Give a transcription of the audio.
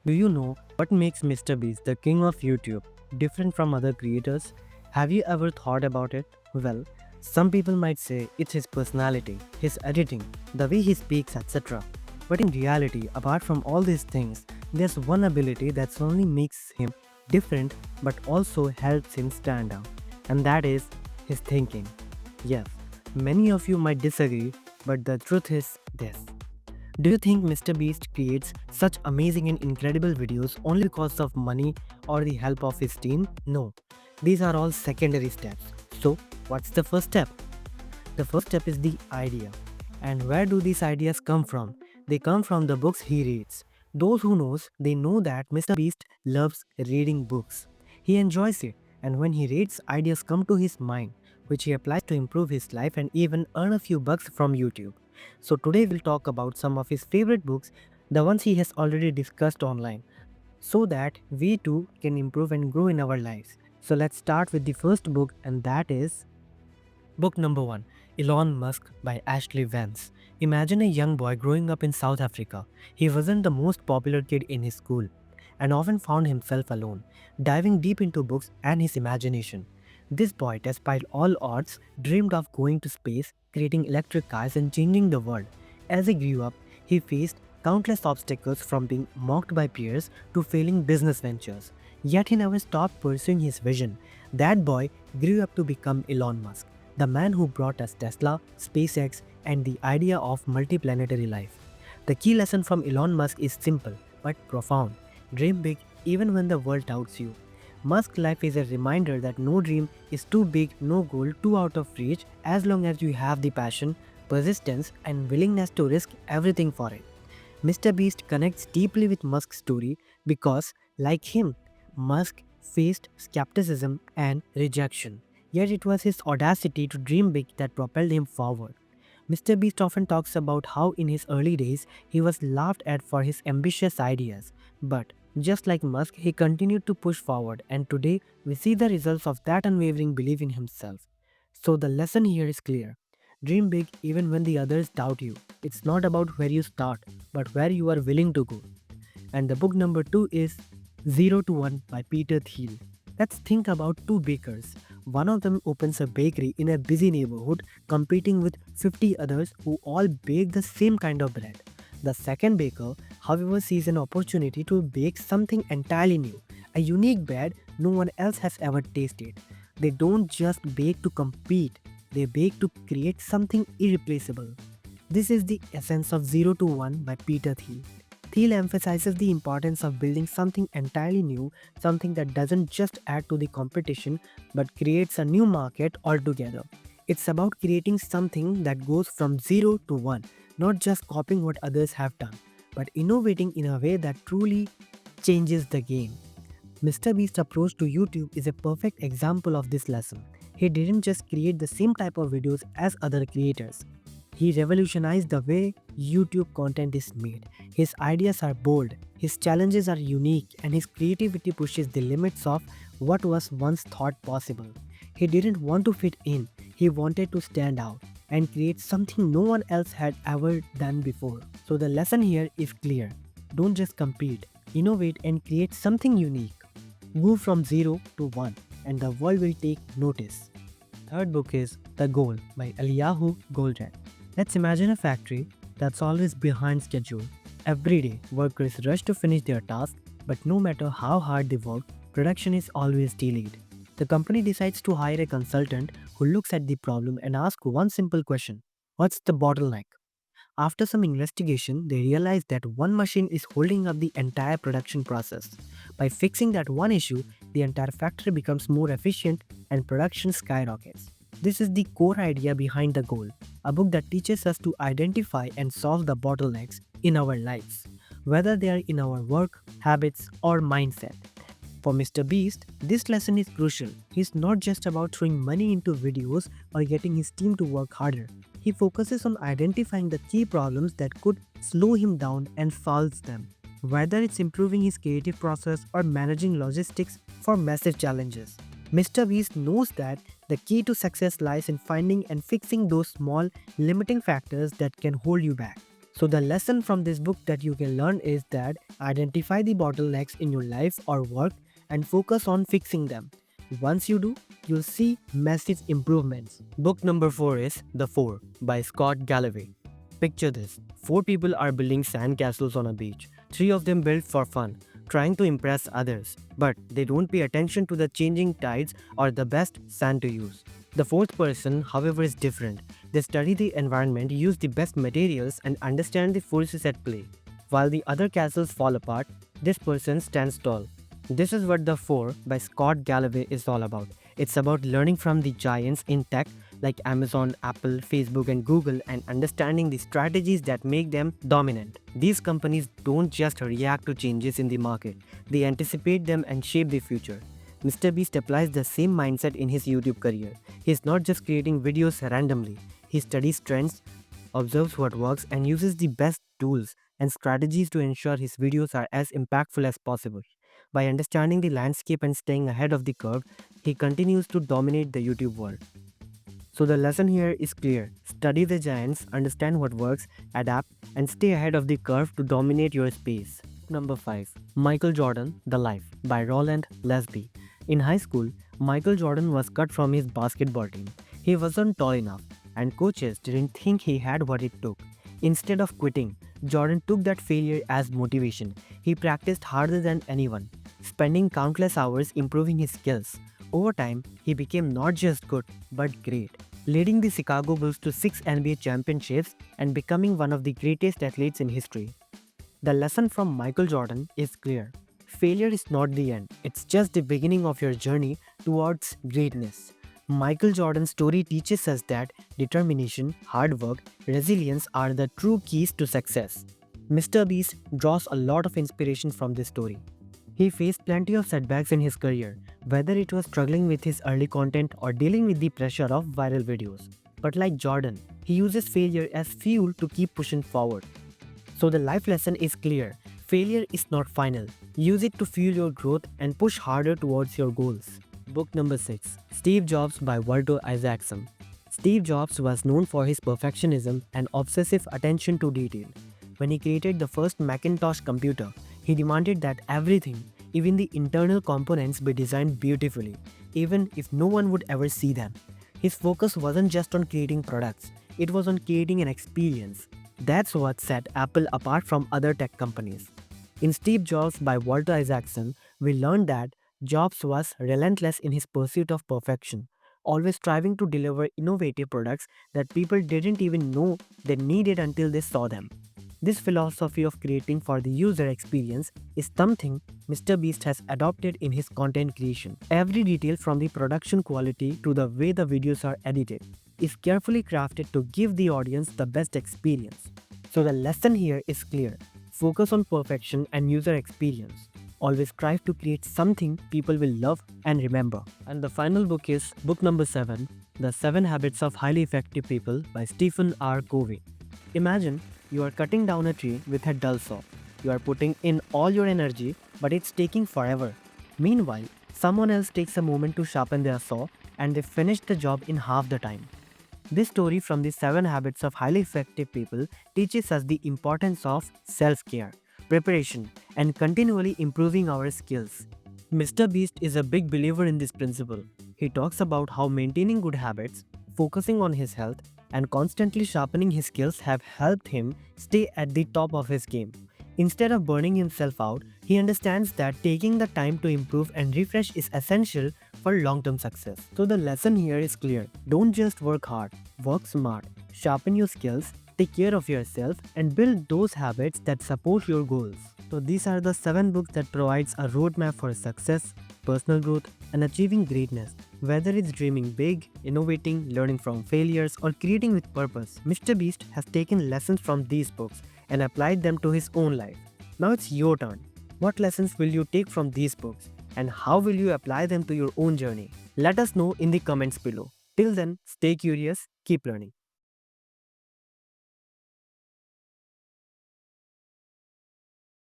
Do you know what makes MrBeast the king of YouTube different from other creators? Have you ever thought about it? Well, some people might say it's his personality, his editing, the way he speaks, etc. But in reality, apart from all these things, there's one ability that only makes him different but also helps him stand out, and that is his thinking. Yes, many of you might disagree, but the truth is this. Do you think MrBeast creates such amazing and incredible videos only because of money or the help of his team? No, these are all secondary steps. So, what's the first step? The first step is the idea. And where do these ideas come from? They come from the books he reads. Those who knows, they know that MrBeast loves reading books. He enjoys it, and when he reads, ideas come to his mind, which he applies to improve his life and even earn a few bucks from YouTube. So today we'll talk about some of his favorite books, the ones he has already discussed online, so that we too can improve and grow in our lives. So let's start with the first book, and that is book number 1, Elon Musk by Ashley Vance. Imagine a young boy growing up in South Africa. He wasn't the most popular kid in his school and often found himself alone, diving deep into books and his imagination. This boy, despite all odds, dreamed of going to space, creating electric cars, and changing the world. As he grew up, he faced countless obstacles from being mocked by peers to failing business ventures. Yet he never stopped pursuing his vision. That boy grew up to become Elon Musk, the man who brought us Tesla, SpaceX, and the idea of multiplanetary life. The key lesson from Elon Musk is simple but profound. Dream big even when the world doubts you. Musk's life is a reminder that no dream is too big, no goal too out of reach as long as you have the passion, persistence, and willingness to risk everything for it. MrBeast connects deeply with Musk's story because, like him, Musk faced skepticism and rejection. Yet it was his audacity to dream big that propelled him forward. MrBeast often talks about how in his early days he was laughed at for his ambitious ideas, but just like Musk, he continued to push forward, and today we see the results of that unwavering belief in himself. So the lesson here is clear. Dream big even when the others doubt you. It's not about where you start, but where you are willing to go. And the book number 2 is 0 to 1 by Peter Thiel. Let's think about two bakers. One of them opens a bakery in a busy neighborhood, competing with 50 others who all bake the same kind of bread. The second baker, however, sees an opportunity to bake something entirely new, a unique bread no one else has ever tasted. They don't just bake to compete, they bake to create something irreplaceable. This is the essence of 0 to 1 by Peter Thiel. Thiel emphasizes the importance of building something entirely new, something that doesn't just add to the competition but creates a new market altogether. It's about creating something that goes from 0 to 1, not just copying what others have done, but innovating in a way that truly changes the game. MrBeast's approach to YouTube is a perfect example of this lesson. He didn't just create the same type of videos as other creators. He revolutionized the way YouTube content is made. His ideas are bold, his challenges are unique, and his creativity pushes the limits of what was once thought possible. He didn't want to fit in, he wanted to stand out and create something no one else had ever done before. So the lesson here is clear. Don't just compete, innovate and create something unique. Move from 0 to 1 and the world will take notice. Third book is The Goal by Eliyahu Goldratt. Let's imagine a factory that's always behind schedule. Every day, workers rush to finish their task, but no matter how hard they work, production is always delayed. The company decides to hire a consultant who looks at the problem and asks one simple question: what's the bottleneck? After some investigation, they realize that one machine is holding up the entire production process. By fixing that one issue, the entire factory becomes more efficient and production skyrockets. This is the core idea behind The Goal, a book that teaches us to identify and solve the bottlenecks in our lives, whether they are in our work, habits, or mindset. For MrBeast, this lesson is crucial. He's not just about throwing money into videos or getting his team to work harder. He focuses on identifying the key problems that could slow him down and solves them, whether it's improving his creative process or managing logistics for massive challenges. MrBeast knows that the key to success lies in finding and fixing those small, limiting factors that can hold you back. So the lesson from this book that you can learn is that identify the bottlenecks in your life or work and focus on fixing them. Once you do, you'll see massive improvements. Book number 4 is The Four by Scott Galloway. Picture this. 4 people are building sand castles on a beach. 3 of them build for fun, trying to impress others, but they don't pay attention to the changing tides or the best sand to use. The 4th person, however, is different. They study the environment, use the best materials, and understand the forces at play. While the other castles fall apart, this person stands tall. This is what The Four by Scott Galloway is all about. It's about learning from the giants in tech like Amazon, Apple, Facebook, and Google and understanding the strategies that make them dominant. These companies don't just react to changes in the market, they anticipate them and shape the future. MrBeast applies the same mindset in his YouTube career. He's not just creating videos randomly, he studies trends, observes what works, and uses the best tools and strategies to ensure his videos are as impactful as possible. By understanding the landscape and staying ahead of the curve, he continues to dominate the YouTube world. So the lesson here is clear. Study the giants, understand what works, adapt, and stay ahead of the curve to dominate your space. Number 5. Michael Jordan, The Life by Roland Lesby. In high school, Michael Jordan was cut from his basketball team. He wasn't tall enough, and coaches didn't think he had what it took. Instead of quitting, Jordan took that failure as motivation. He practiced harder than anyone, spending countless hours improving his skills. Over time, he became not just good, but great, leading the Chicago Bulls to 6 NBA championships and becoming one of the greatest athletes in history. The lesson from Michael Jordan is clear. Failure is not the end, it's just the beginning of your journey towards greatness. Michael Jordan's story teaches us that determination, hard work, resilience are the true keys to success. MrBeast draws a lot of inspiration from this story. He faced plenty of setbacks in his career, whether it was struggling with his early content or dealing with the pressure of viral videos. But like Jordan, he uses failure as fuel to keep pushing forward. So the life lesson is clear. Failure is not final. Use it to fuel your growth and push harder towards your goals. Book number 6. Steve Jobs by Walter Isaacson. Steve Jobs was known for his perfectionism and obsessive attention to detail. When he created the first Macintosh computer, he demanded that everything, even the internal components, be designed beautifully, even if no one would ever see them. His focus wasn't just on creating products, it was on creating an experience. That's what set Apple apart from other tech companies. In Steve Jobs by Walter Isaacson, we learned that Jobs was relentless in his pursuit of perfection, always striving to deliver innovative products that people didn't even know they needed until they saw them. This philosophy of creating for the user experience is something MrBeast has adopted in his content creation. Every detail from the production quality to the way the videos are edited is carefully crafted to give the audience the best experience. So the lesson here is clear. Focus on perfection and user experience. Always strive to create something people will love and remember. And the final book is book number 7, The 7 Habits of Highly Effective People by Stephen R. Covey. Imagine you are cutting down a tree with a dull saw. You are putting in all your energy, but it's taking forever. Meanwhile, someone else takes a moment to sharpen their saw and they finish the job in half the time. This story from the 7 Habits of Highly Effective People teaches us the importance of self-care, preparation, and continually improving our skills. MrBeast is a big believer in this principle. He talks about how maintaining good habits, focusing on his health, and constantly sharpening his skills have helped him stay at the top of his game. Instead of burning himself out, he understands that taking the time to improve and refresh is essential for long-term success. So the lesson here is clear. Don't just work hard, work smart, sharpen your skills, take care of yourself, and build those habits that support your goals. So these are the 7 books that provides a roadmap for success, personal growth, and achieving greatness. Whether it's dreaming big, innovating, learning from failures, or creating with purpose, MrBeast has taken lessons from these books and applied them to his own life. Now it's your turn. What lessons will you take from these books and how will you apply them to your own journey? Let us know in the comments below. Till then, stay curious, keep learning.